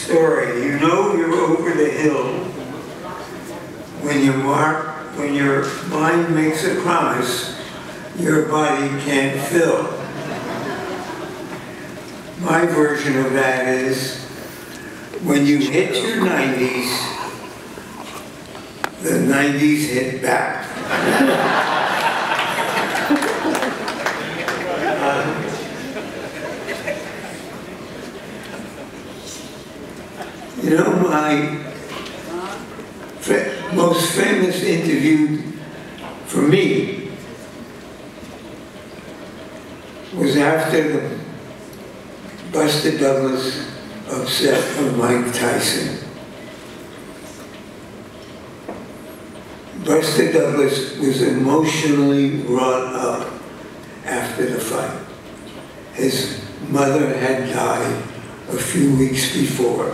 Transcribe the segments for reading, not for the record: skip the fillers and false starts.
story. You know you're over the hill when your mind makes a promise your body can't fill. My version of that is when you hit your 90s, the 90s hit back. You know, my most famous interview for me was after the Buster Douglas upset of Mike Tyson. Buster Douglas was emotionally wrought up after the fight. His mother had died a few weeks before.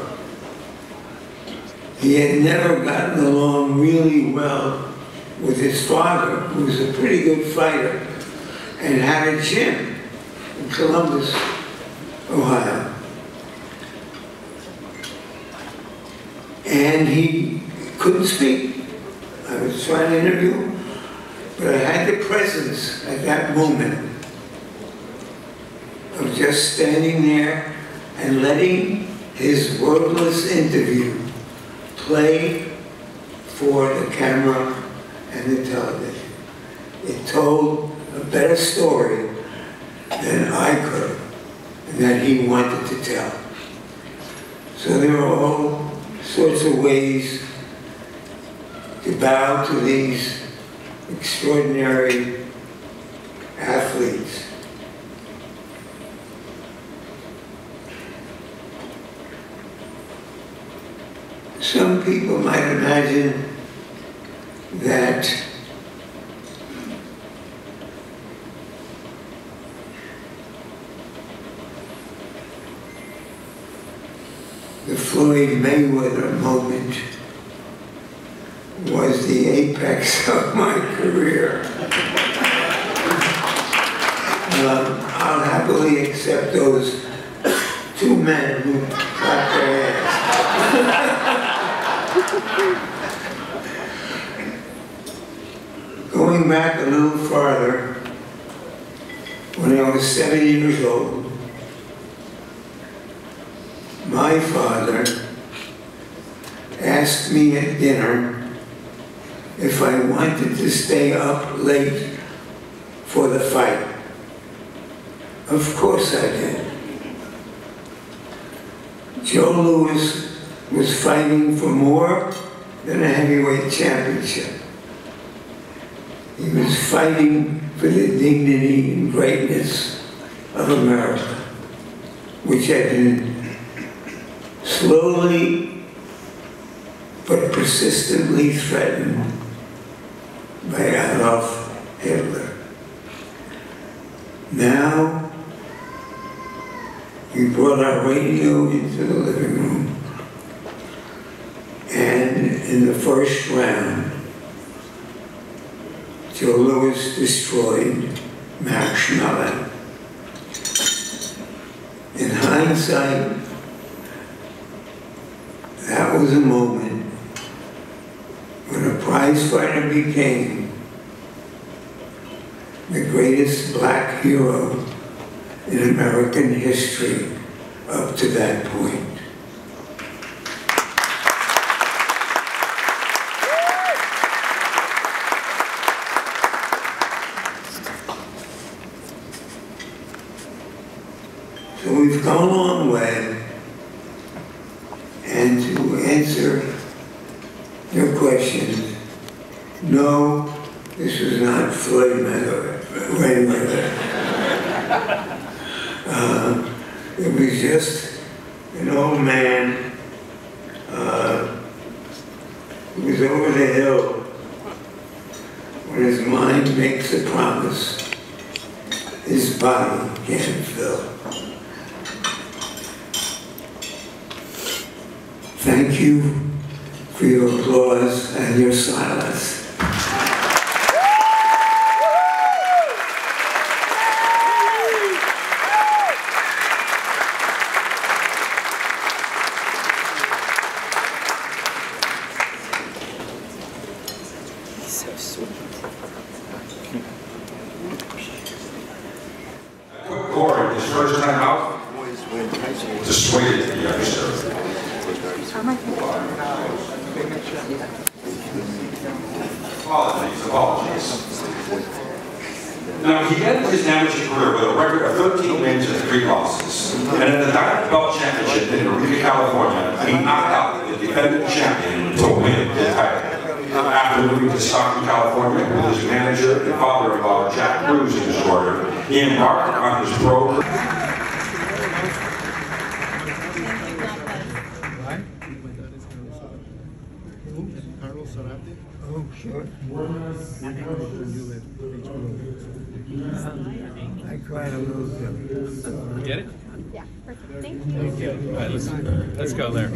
He had never gotten along really well with his father, who was a pretty good fighter, and had a gym in Columbus, Ohio. And he couldn't speak. I was trying to interview him, but I had the presence at that moment of just standing there and letting his wordless interview play for the camera and the television. It told a better story than I could, and that he wanted to tell. So there are all sorts of ways to bow to these extraordinary athletes. Some people might imagine that the Floyd Mayweather moment was the apex of my career. I'll happily accept those two men who clapped their hands. Going back a little farther, when I was 7 years old, my father asked me at dinner if I wanted to stay up late for the fight. Of course I did. Joe Louis was fighting for more than a heavyweight championship. He was fighting for the dignity and greatness of America, which had been slowly but persistently threatened by Adolf Hitler. Now, we brought our radio into the living room, and in the first round, Joe Louis destroyed Max Schmeling. In hindsight, that was a moment when a prize fighter became the greatest black hero in American history up to that point. So we've come a long way, and to answer your questions, no, this was not Floyd Mayweather. It was just an old man who was over the hill when his mind makes a promise his body can't fill. Thank you for your applause and your silence. persuaded the youngster. Apologies. Now, he ended his amateur career with a record of 13 wins and 3 losses. And at the Diamond Belt Championship in Eureka, California, he knocked out the defending champion to win the title. After moving to Stockton, California, with his manager and father-in-law, Jack Cruz, in his order, he embarked on his pro career. Oh, sure. I cried a little bit. Get it? Yeah, perfect. Thank you. All right, let's go there.